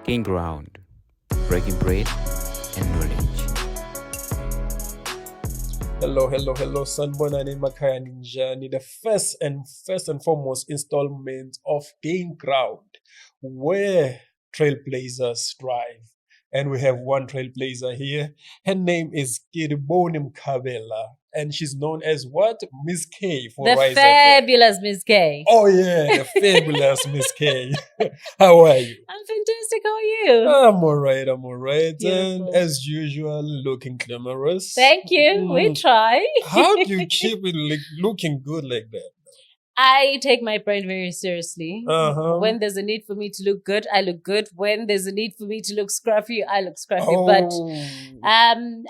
Gain ground, breaking bread and knowledge. Hello, sanibonani emakhaya ninjani. The first and foremost installment of Gain Ground, where trailblazers thrive. And we have one trailblazer here. Her name is KEDEBONE MKHABELA. And she's known as what? Miss K for The Rise fabulous Miss K. Oh yeah, the fabulous Miss K. How are you? I'm fantastic. How are you? I'm all right. Beautiful. And as usual, looking glamorous. Thank you. We try. How do you keep it looking good like that? I take my brand very seriously. Uh-huh. When there's a need for me to look good, I look good. When there's a need for me to look scruffy, I look scruffy. Oh. But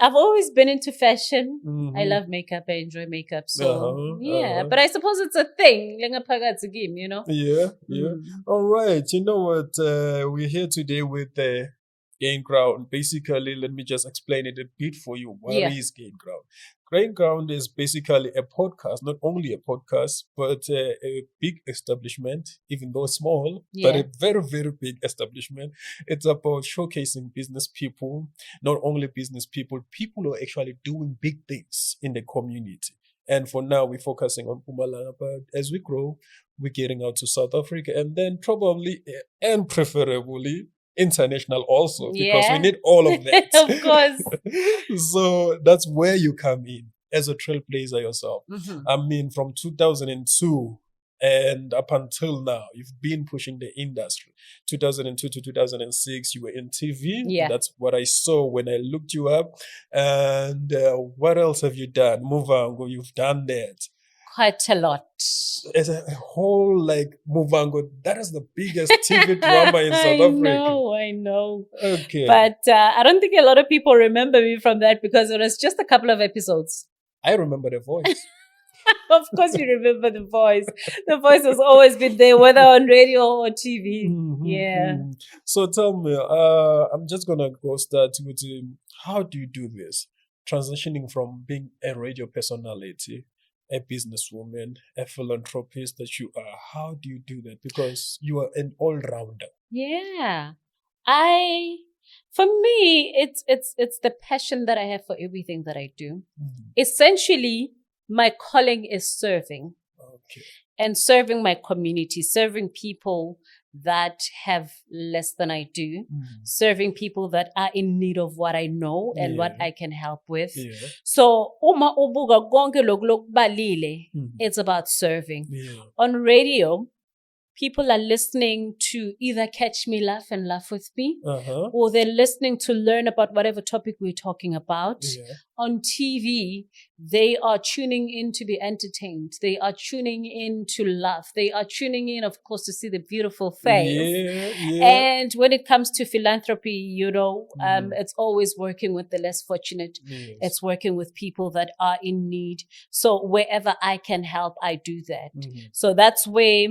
I've always been into fashion. Mhm. I love makeup. I enjoy makeup. So yeah, Uh-huh. but I suppose it's a thing. You know? Yeah. Mm. All right. You know what? We're here today with the Gain Ground. Basically, let me just explain it a bit for you. What is Gain Ground? Gain Ground is basically a podcast, not only a podcast, but a big establishment, even though small, but a very, very big establishment. It's about showcasing business people, not only business people who are actually doing big things in the community. And for now, we're focusing on Mpumalanga, but as we grow, we're getting out to South Africa and then probably and preferably international also, because we need all of that. Of course. So that's where you come in as a trailblazer yourself. Mm-hmm. I mean, from 2002 and up until now, you've been pushing the industry. 2002 to 2006, you were in TV. Yeah. That's what I saw when I looked you up. And what else have you done? Muvango, you've done that. Quite a lot. As a whole, like Muvango, that is the biggest TV drama in South Africa. I know. Okay. But I don't think a lot of people remember me from that because it was just a couple of episodes. I remember the voice. Of course you remember the voice. The voice has always been there, whether on radio or TV. Mm-hmm, Yeah. Mm-hmm. So tell me, I'm just going to go start with how do you do this? Transitioning from being a radio personality, a businesswoman, a philanthropist that you are. How do you do that? Because you are an all-rounder. Yeah. For me, it's the passion that I have for everything that I do. Mm-hmm. Essentially, my calling is serving. Okay. And serving my community, serving people that have less than I do, serving people that are in need of what I know and what I can help with. Yeah. So, it's about serving. Yeah. On radio, people are listening to either catch me, laugh and laugh with me, or they're listening to learn about whatever topic we're talking about. Yeah. On TV, they are tuning in to be entertained. They are tuning in to laugh. They are tuning in, of course, to see the beautiful face. Yeah. And when it comes to philanthropy, it's always working with the less fortunate. Yes. It's working with people that are in need. So wherever I can help, I do that. Mm-hmm. So that's where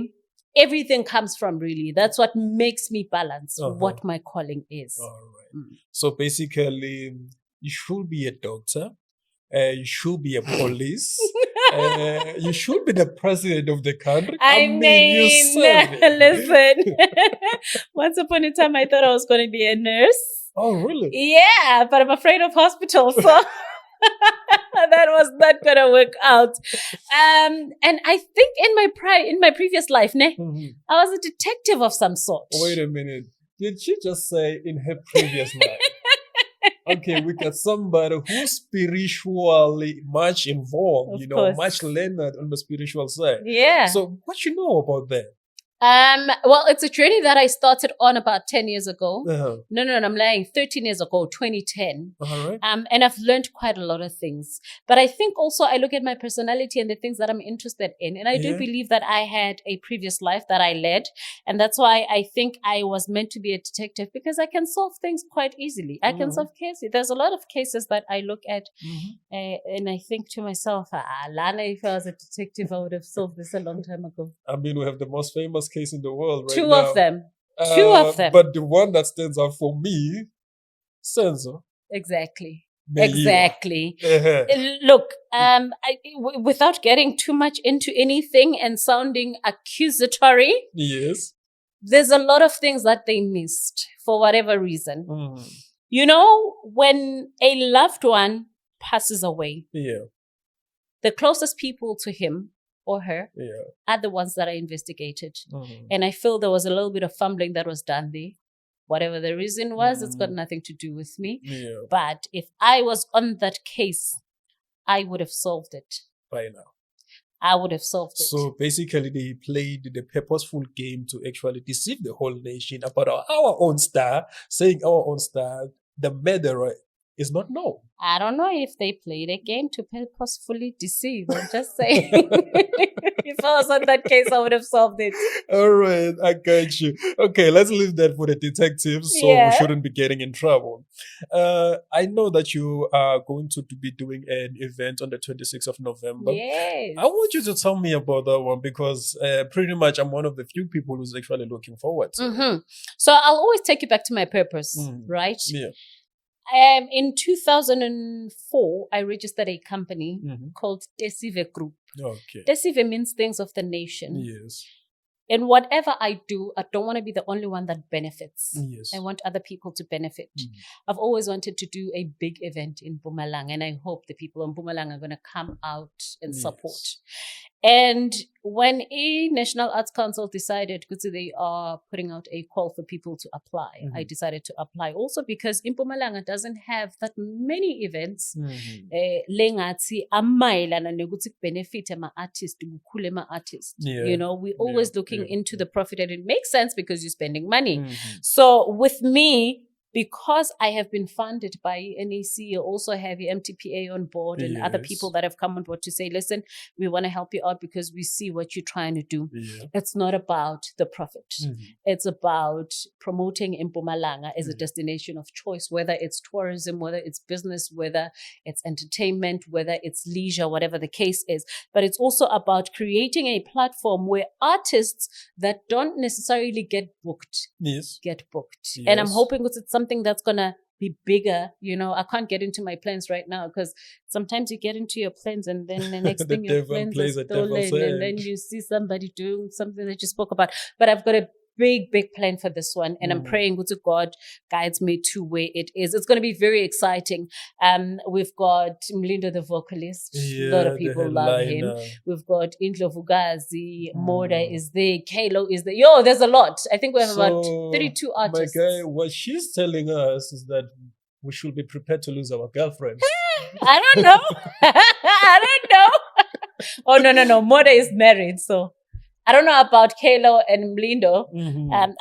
everything comes from, really. That's what makes me balance what my calling is. All right. So basically, you should be a doctor. You should be a police. You should be the president of the country. I mean listen. Once upon a time, I thought I was going to be a nurse. Oh, really? Yeah, but I'm afraid of hospitals. So that was not going to work out. And I think in my previous life, I was a detective of some sort. Wait a minute. Did she just say in her previous life? Okay, we got somebody who's spiritually much involved, much learned on the spiritual side. Yeah. So what you know about that? Well, it's a journey that I started on about 10 years ago. No, I'm lying. 13 years ago, 2010. All right. And I've learned quite a lot of things. But I think also I look at my personality and the things that I'm interested in. And I do believe that I had a previous life that I led. And that's why I think I was meant to be a detective, because I can solve things quite easily. I can solve cases. There's a lot of cases that I look at and I think to myself, Lana, if I was a detective, I would have solved this a long time ago. I mean, we have the most famous case in the world right Two now. of them. Two of them. But the one that stands out for me, Sensor. Exactly. Exactly. Look, without getting too much into anything and sounding accusatory. Yes. there's a lot of things that they missed for whatever reason. Mm. You know, when a loved one passes away, the closest people to him or her are the ones that are investigated. Mm. And I feel there was a little bit of fumbling that was done there. Whatever the reason was, it's got nothing to do with me. Yeah. But if I was on that case, I would have solved it. By now. I would have solved it. So basically, they played the purposeful game to actually deceive the whole nation about our own star, saying our own star, the murderer, is not known. I don't know if they played a game to purposefully deceive. I'm just saying. If I was on that case, I would have solved it. All right, I got you. Okay, let's leave that for the detectives, so we shouldn't be getting in trouble. I know that you are going to be doing an event on the 26th of November. Yes. I want you to tell me about that one, because pretty much I'm one of the few people who's actually looking forward to it. So I'll always take you back to my purpose, right? Yeah. In 2004, I registered a company called Tesive Group. Okay. Tesive means things of the nation. Yes. And whatever I do, I don't want to be the only one that benefits. Yes. I want other people to benefit. I've always wanted to do a big event in Mpumalanga, and I hope the people in Mpumalanga are going to come out and support. And when a National Arts Council decided, because they are putting out a call for people to apply, I decided to apply also because Mpumalanga doesn't have that many events. Lengathi amailana nokuthi benefit ama-artists, kukhule ama-artists. You know, we're always looking into the profit, and it makes sense because you're spending money. So with me, because I have been funded by NAC, you also have your MTPA on board and other people that have come on board to say, listen, we want to help you out because we see what you're trying to do. It's not about the profit. It's about promoting Mpumalanga as a destination of choice, whether it's tourism, whether it's business, whether it's entertainment, whether it's leisure, whatever the case is. But it's also about creating a platform where artists that don't necessarily get booked, get booked. And I'm hoping it's something that's gonna be bigger. You know, I can't get into my plans right now because sometimes you get into your plans and then the next thing your plans are stolen, and then you see somebody doing something that you spoke about. But I've got a big plan for this one, and I'm praying to God guides me to where it is. It's going to be very exciting. We've got Mlindo, the vocalist. A lot of people love him. We've got Indlovukazi, Moda is there, Kalo is there. Yo, there's a lot. I think we have about 32 artists. My guy, what she's telling us is that we should be prepared to lose our girlfriends. I don't know. I don't know. Oh, no. Moda is married, so I don't know about Kalo and Mlindo.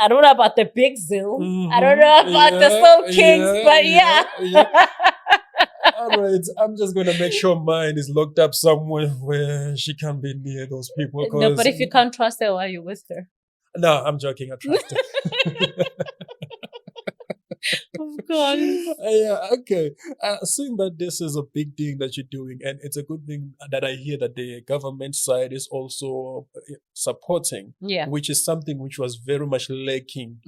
I don't know about the Big Zill. I don't know about the Soul Kings, but All right, I'm just going to make sure mine is locked up somewhere where she can't be near those people. No, but if you can't trust her, why are you with her? No, I'm joking. I trust her. Of course. Okay. Seeing that this is a big thing that you're doing, and it's a good thing that I hear that the government side is also supporting, which is something which was very much lacking,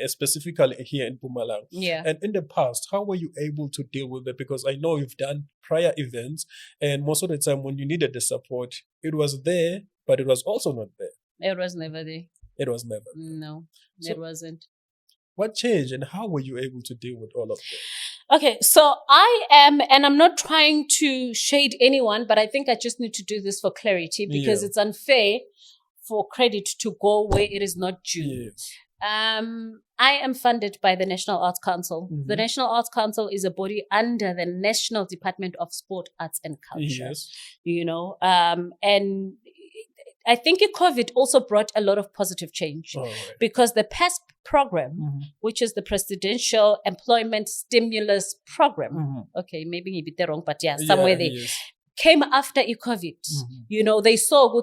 specifically here in Mpumalanga. And in the past, how were you able to deal with it? Because I know you've done prior events, and most of the time when you needed the support, it was there, but it was also not there. It was never there. It was never there. No, it wasn't. What changed, and how were you able to deal with all of that? Okay, so I am, and I'm not trying to shade anyone, but I think I just need to do this for clarity because it's unfair for credit to go where it is not due. I am funded by the National Arts Council. The National Arts Council is a body under the National Department of Sport, Arts and Culture. You know, and I think COVID also brought a lot of positive change because the PES program, which is the Presidential Employment Stimulus Program, okay, maybe a bit wrong, but somewhere there, came after COVID. You know, they saw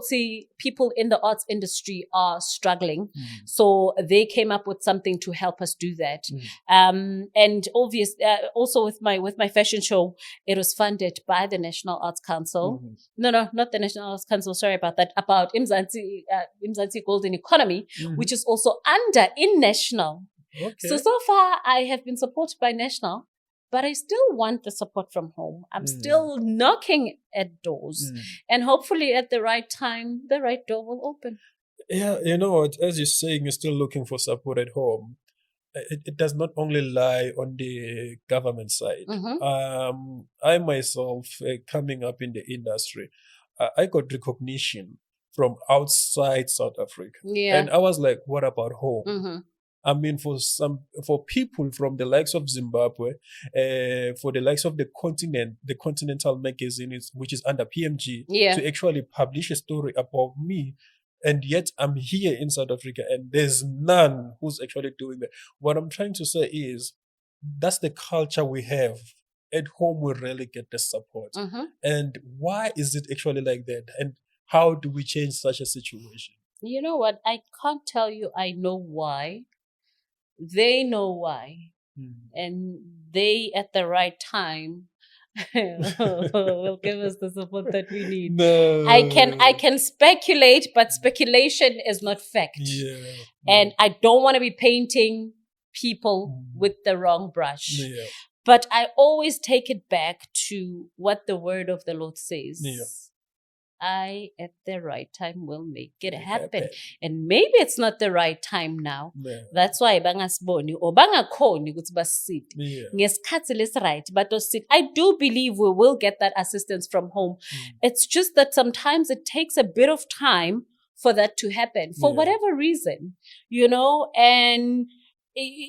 people in the arts industry are struggling. So they came up with something to help us do that. And obviously, also with my fashion show, it was funded by the National Arts Council. No, not the National Arts Council. Sorry about that. About Mzansi Golden Economy, which is also under in National. So far, I have been supported by National. But I still want the support from home. I'm still knocking at doors. And hopefully at the right time, the right door will open. Yeah, you know what? As you're saying, you're still looking for support at home. It does not only lie on the government side. I myself, coming up in the industry, I got recognition from outside South Africa. Yeah. And I was like, what about home? I mean, for people from the likes of Zimbabwe, for the likes of the Continental magazine, which is under PMG, Yeah. to actually publish a story about me. And yet I'm here in South Africa and there's none who's actually doing that. What I'm trying to say is that's the culture we have. At home, we rarely get the support. And why is it actually like that? And how do we change such a situation? You know what? I can't tell you I know why. They know why. And they, at the right time, will give us the support that we need. No. I can speculate, but speculation is not fact. Yeah. And I don't want to be painting people with the wrong brush. Yeah. But I always take it back to what the word of the Lord says. Yeah. I, at the right time, will make it happen. And maybe it's not the right time now. Yeah. That's why bangasiboni or bangakhoni ukuthi basit. Ngesikhathi lesi-right bato-sit. I do believe we will get that assistance from home. It's just that sometimes it takes a bit of time for that to happen for whatever reason, you know. And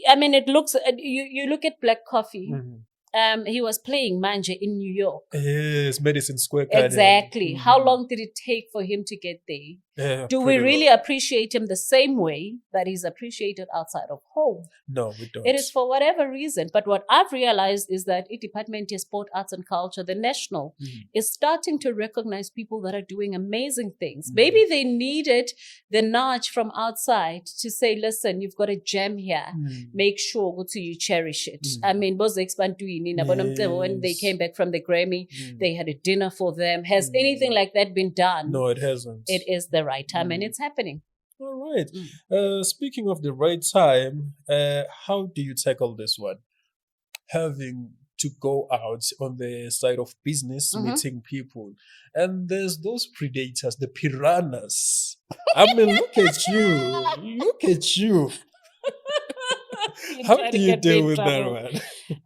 I mean, it looks. You look at Black Coffee. He was playing Manje in New York. Yes, Madison Square Garden. Exactly. How long did it take for him to get there? Yeah, do we really appreciate him the same way that he's appreciated outside of home? No, we don't. It is for whatever reason. But what I've realized is that the Department of Sport, Arts and Culture, the national, is starting to recognize people that are doing amazing things. Maybe they needed the nudge from outside to say, listen, you've got a gem here. Make sure you cherish it. I mean, when they came back from the Grammy, they had a dinner for them. Has anything like that been done? No, it hasn't. It is the right time and it's happening. All right. Speaking of the right time, how do you tackle this one? Having to go out on the side of business, meeting people. And there's those predators, the piranhas. I mean, look at you. Look at you. How do you deal with that one?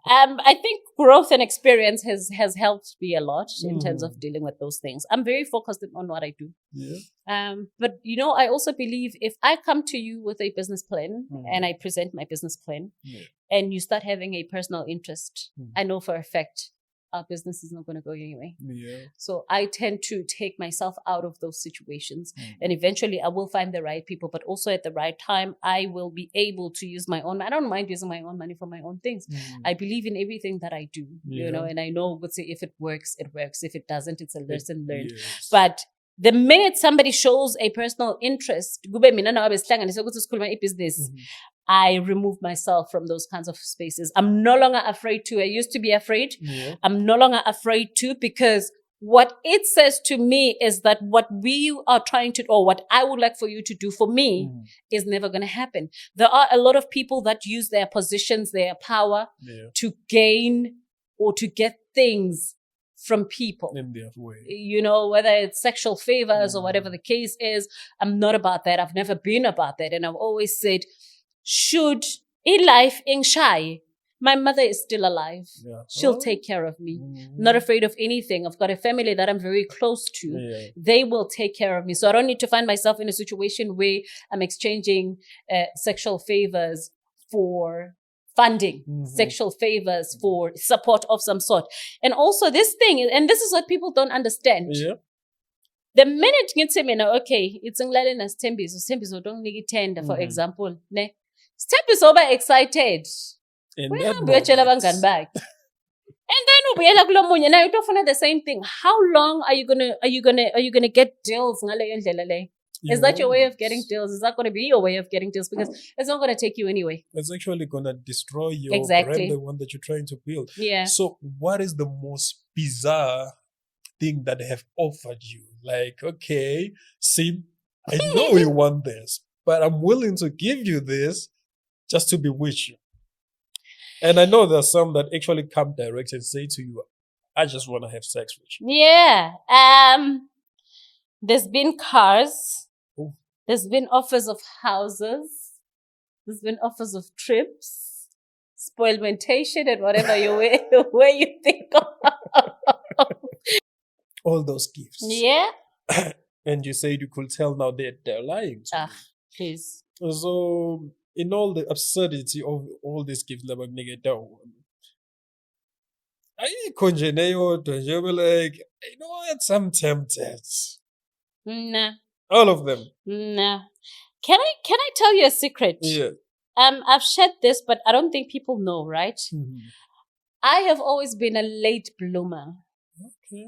I think growth and experience has helped me a lot in terms of dealing with those things. I'm very focused on what I do. Yeah. But you know, I also believe if I come to you with a business plan and I present my business plan and you start having a personal interest, I know for a fact our business is not going to go anyway. Yeah. So I tend to take myself out of those situations and eventually I will find the right people, but also at the right time, I will be able to use my own. I don't mind using my own money for my own things. I believe in everything that I do, you know, and I know, let's say, if it works, it works. If it doesn't, it's a lesson learned. Yes. But the minute somebody shows a personal interest, I remove myself from those kinds of spaces. I'm no longer afraid to. I used to be afraid. I'm no longer afraid to, because what it says to me is that what we are trying to, or what I would like for you to do for me is never going to happen. There are a lot of people that use their positions, their power to gain or to get things from people. In their way. You know, whether it's sexual favors or whatever the case is, I'm not about that. I've never been about that. And I've always said, should in life in shy, my mother is still alive. She'll take care of me. Not afraid of anything. I've got a family that I'm very close to. They will take care of me. So I don't need to find myself in a situation where I'm exchanging sexual favors for funding, sexual favors for support of some sort. And also this thing, and this is what people don't understand. The minute you say, okay, it's Nglalena Stembiso don't need tender, for example, ne? Stembiso over excited. And then now you don't the same thing. How long are you gonna get deals? Is that your way of getting deals? Is that going to be your way of getting deals? Because it's not going to take you anyway. It's actually going to destroy your brand, the one that you're trying to build. So what is the most bizarre thing that they have offered you? Like, okay, see, I know you want this, but I'm willing to give you this just to be with you. And I know there's some that actually come direct and say to you, I just want to have sex with you. Yeah. There's been cars. There's been offers of houses. There's been offers of trips, spoilmentation, and whatever where you think of. All those gifts. Yeah. And you said you could tell now that they're lying to you. Please. So, in all the absurdity of all these gifts, I be like, you know what, I'm tempted. Nah. All of them. Nah. Can I tell you a secret? Yeah. I've shared this, but I don't think people know, right? Mm-hmm. I have always been a late bloomer. Okay.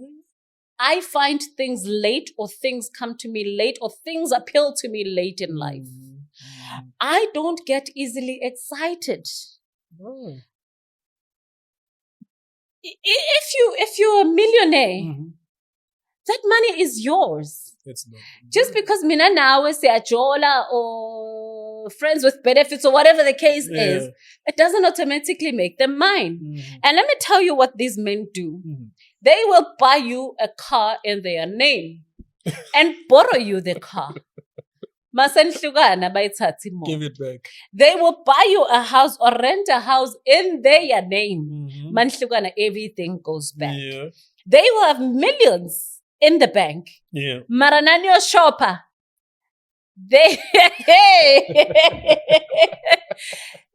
I find things late, or things come to me late, or things appeal to me late in life. Mm-hmm. I don't get easily excited. Oh. If you're a millionaire, Mm-hmm. that money is yours. It's not. Just because mina nawe siyajola or friends with benefits or whatever the case is, it doesn't automatically make them mine. Mm-hmm. And let me tell you what these men do. Mm-hmm. They will buy you a car in their name and borrow you the car. Give it back. They will buy you a house or rent a house in their name. Mm-hmm. Everything goes back. Yeah. They will have millions in the bank. Yeah. Marananio shopper. They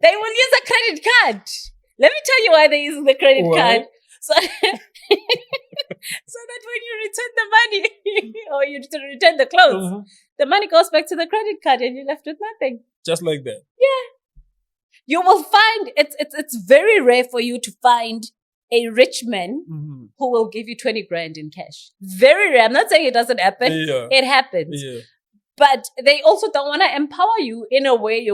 they will use a credit card. Let me tell you why they use the credit card. So, so that when you return the money or you return the clothes, the money goes back to the credit card and you're left with nothing. Just like that. Yeah. You will find it's very rare for you to find a rich man who will give you 20 grand in cash. Very rare. I'm not saying it doesn't happen. Yeah. It happens. Yeah. But they also don't want to empower you in a way.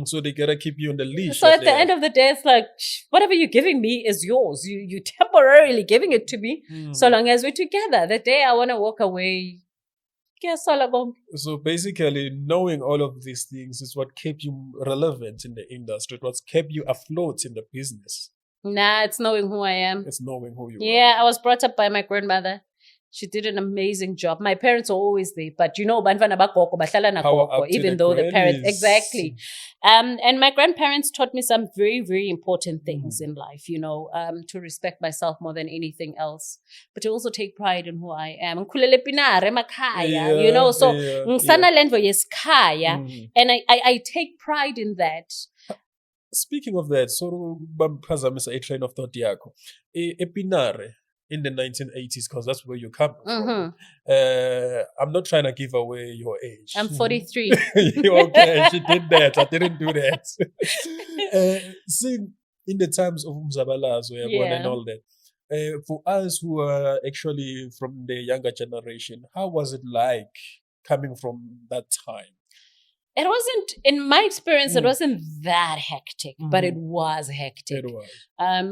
So they gotta keep you on the leash. So at the end of the day, it's like, whatever you're giving me is yours. You temporarily giving it to me. So long as we're together. The day I want to walk away, so basically, knowing all of these things is what kept you relevant in the industry. It was kept you afloat in the business. Nah, it's knowing who I am. It's knowing who you are. Yeah, I was brought up by my grandmother. She did an amazing job. My parents were always there, but even though the parents, exactly. And my grandparents taught me some very, very important things in life, to respect myself more than anything else, but to also take pride in who I am. And I take pride in that. Speaking of that, so a train of thought yako. Epinare. In the 1980s, because that's where you come from. I'm not trying to give away your age. I'm 43. Okay, she did that. I didn't do that. See, in the times of Umzabalazo and all that, for us who are actually from the younger generation, how was it like coming from that time? It wasn't, in my experience, it wasn't that hectic, but it was hectic. It was.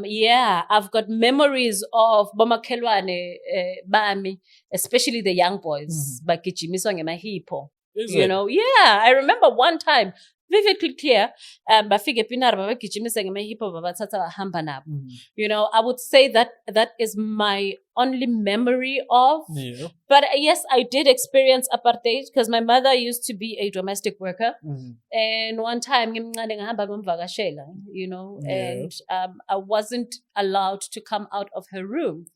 Yeah, I've got memories of Bomakelwane Bami, especially the young boys, bakichimiswa ngemahipo. Yeah, I remember one time, vividly clear, bafike pinar babagijimisa ngemahipo babathatha bahamba nabo. I would say that is my only memory of. Yeah. But yes, I did experience apartheid because my mother used to be a domestic worker. And one time, and I wasn't allowed to come out of her room.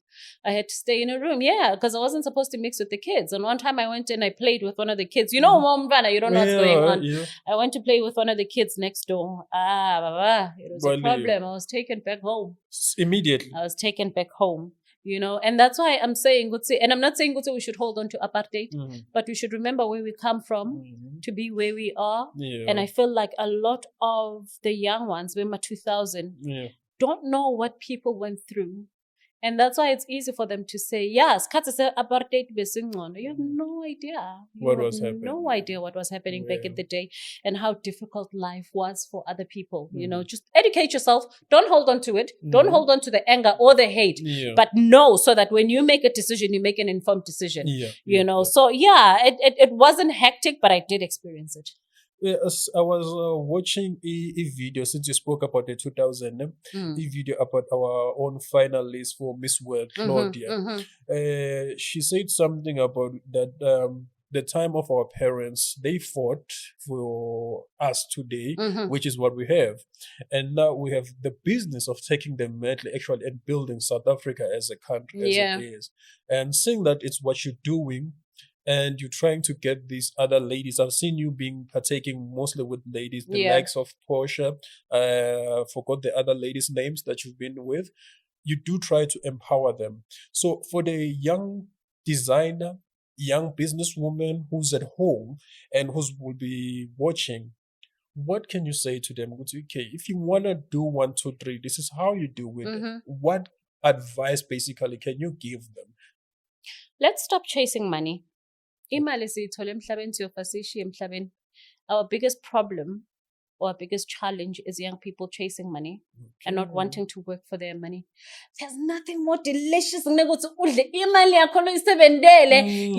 I had to stay in a room, because I wasn't supposed to mix with the kids. And one time I went and I played with one of the kids. Mom, you don't know what's going on. Yeah. I went to play with one of the kids next door. It was a problem. I was taken back home. Immediately. I was taken back home. And that's why I'm saying, and I'm not saying we should hold on to apartheid, but we should remember where we come from to be where we are. Yeah. And I feel like a lot of the young ones, remember 2000, don't know what people went through. And that's why it's easy for them to say, yes, apartheid. You have no idea. What was happening. No idea what was happening back in the day and how difficult life was for other people. Just educate yourself. Don't hold on to it. Don't hold on to the anger or the hate. Yeah. But know so that when you make a decision, you make an informed decision. So it wasn't hectic, but I did experience it. Yes, I was watching a video since you spoke about the 2000, a video about our own finalist for Miss World, Claudia. She said something about that the time of our parents, they fought for us today, which is what we have. And now we have the business of taking the mantle actually and building South Africa as a country as it is. And seeing that it's what you're doing, and you're trying to get these other ladies. I've seen you partaking mostly with ladies, the likes of Portia. Forgot the other ladies' names that you've been with. You do try to empower them. So for the young designer, young businesswoman who's at home and who will be watching, what can you say to them? Okay, if you want to do 1, 2, 3, this is how you do it. What advice basically can you give them? Let's stop chasing money. Our biggest problem or our biggest challenge is young people chasing money and not wanting to work for their money. There's nothing more delicious than you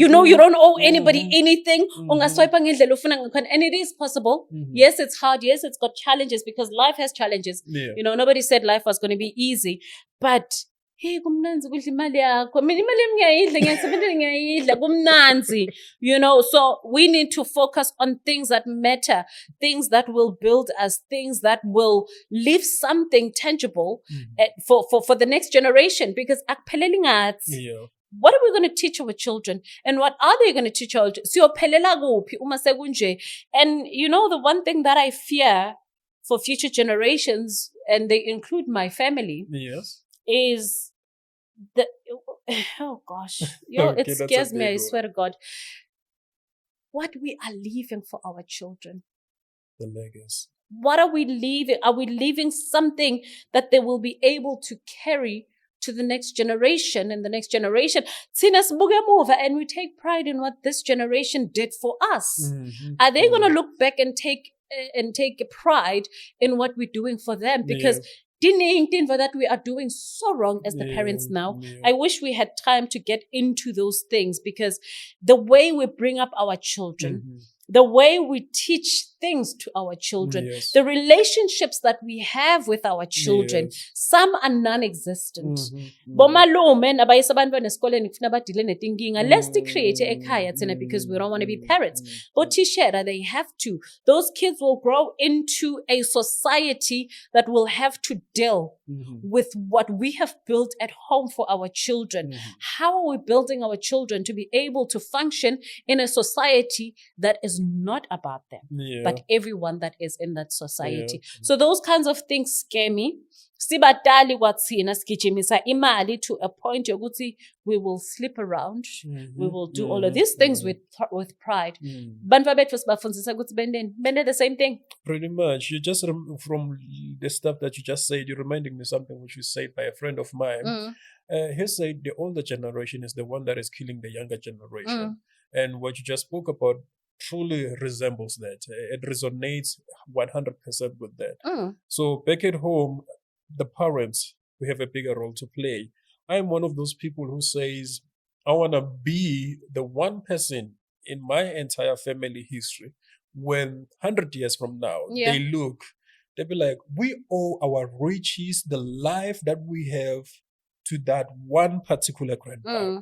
know, you don't owe anybody anything. And it is possible. Yes, it's hard. Yes, it's got challenges because life has challenges. You know, nobody said life was going to be easy. But hey, kumnanzi kudla imali yakho. Mina imali yami ngiyayidla, ngiyasebenzela ngiyayidla, kumnanzi. You know, so we need to focus on things that matter, things that will build us, things that will leave something tangible for the next generation. Because akupheleli ngathi. What are we going to teach our children? And what are they going to teach our children? Siyophelela kuphi uma sekunje? And you know, the one thing that I fear for future generations, and they include my family, is oh gosh, it scares me, I swear to God. What we are leaving for our children. The legacy. What are we leaving? Are we leaving something that they will be able to carry to the next generation and the next generation? And we take pride in what this generation did for us. Are they going to look back and take pride in what we're doing for them? Because that we are doing so wrong as the parents now. I wish we had time to get into those things, because the way we bring up our children, the way we teach things to our children, the relationships that we have with our children, some are non-existent. Let's create ekhaya thina because we don't want to be parents. But they have to. Those kids will grow into a society that will have to deal with what we have built at home for our children. How are we building our children to be able to function in a society that is not about them, but everyone that is in that society? So those kinds of things scare me. Sibatali watsina skijimisa imali to a point yokuthi we will slip around. We will do all of these things with pride. Bantu bethu sibafundzisa ukuthi bende the same thing. Pretty much. You just from the stuff that you just said, you're reminding me something which was said by a friend of mine. He said the older generation is the one that is killing the younger generation. And what you just spoke about truly resembles that. It resonates 100% with that. So back at home, the parents, we have a bigger role to play. I'm one of those people who says, I want to be the one person in my entire family history when 100 years from now, they'll be like, we owe our riches, the life that we have, to that one particular grandpa.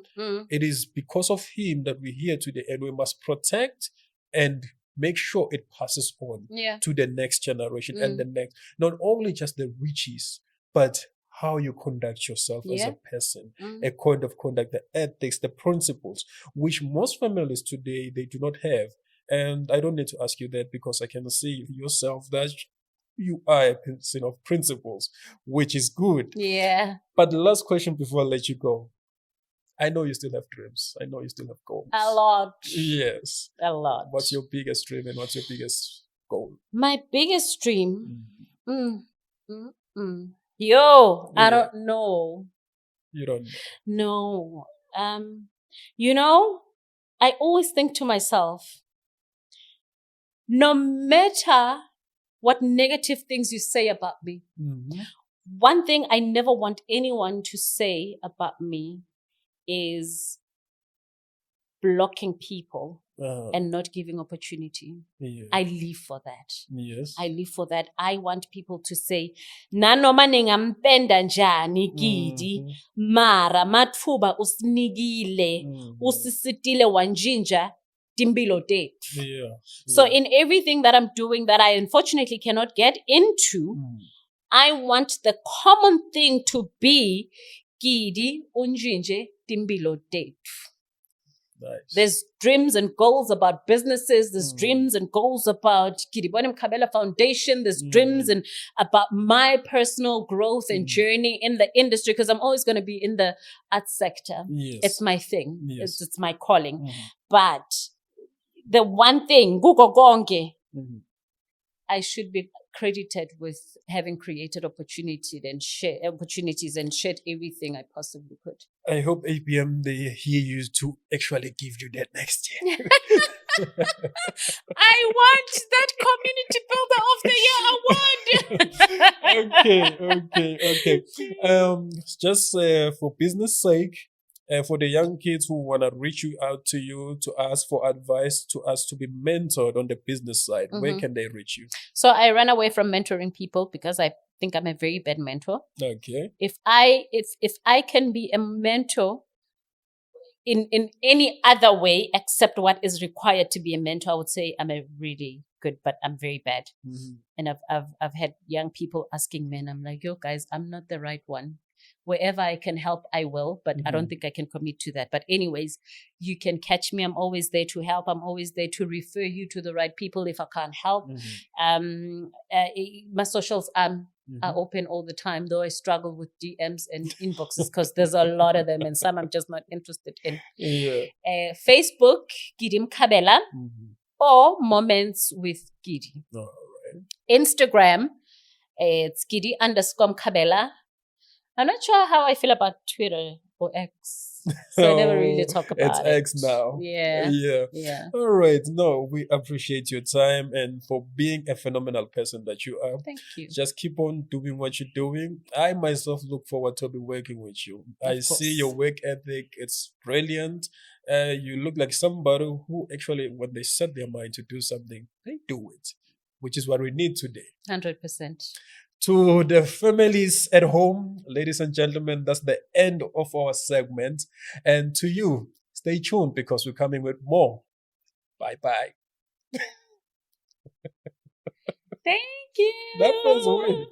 It is because of him that we're here today, and we must protect and make sure it passes on to the next generation and the next. Not only just the riches, but how you conduct yourself as a person, a code of conduct, the ethics, the principles, which most families today, they do not have. And I don't need to ask you that, because I can see yourself that you are a person of principles, which is good. But the last question before I let you go. I know you still have dreams. I know you still have goals. A lot. Yes. A lot. What's your biggest dream and what's your biggest goal? My biggest dream? I don't know. You don't know? No. You know, I always think to myself, no matter what negative things you say about me, one thing I never want anyone to say about me is blocking people and not giving opportunity. I live for that. I live for that. I want people to say, nanoma ningampenda njani Gidi, mara matfuba usinikile, usisitile wanjinja, Timbilo date. Yeah. So in everything that I'm doing that I unfortunately cannot get into, I want the common thing to be Gidi Unjinje Timbilo date. Nice. There's dreams and goals about businesses. There's dreams and goals about KEDEBONE MKHABELA Foundation. There's dreams and about my personal growth and journey in the industry, because I'm always going to be in the arts sector. Yes. It's my thing. Yes. It's my calling. But the one thing, I should be credited with having created opportunities and shared everything I possibly could. I hope APM they hear you to actually give you that next year. I want that Community Builder of the Year award. Okay. Just for business sake, for the young kids who want to reach out to you to ask for advice, to ask to be mentored on the business side, where can they reach you? So I ran away from mentoring people because I think I'm a very bad mentor. Okay. If I can be a mentor in any other way except what is required to be a mentor, I would say I'm a really good, but I'm very bad. And I've had young people asking me, and I'm like, yo guys, I'm not the right one. Wherever I can help, I will, but I don't think I can commit to that. But anyways, you can catch me. I'm always there to help. I'm always there to refer you to the right people if I can't help. My socials are open all the time, though I struggle with DMs and inboxes because there's a lot of them and some I'm just not interested in. Facebook, Gidi MKHABELA, or Moments with Gidi. Instagram, it's Gidi_MKHABELA. I'm not sure how I feel about Twitter or X. So I never really talk about it. It's X now. Yeah. All right. No, we appreciate your time and for being a phenomenal person that you are. Thank you. Just keep on doing what you're doing. I myself look forward to be working with you. I see your work ethic. It's brilliant. You look like somebody who actually, when they set their mind to do something, they do it, which is what we need today. 100%. To the families at home, ladies and gentlemen, that's the end of our segment. And to you, stay tuned because we're coming with more. Bye-bye. Thank you. That was a win.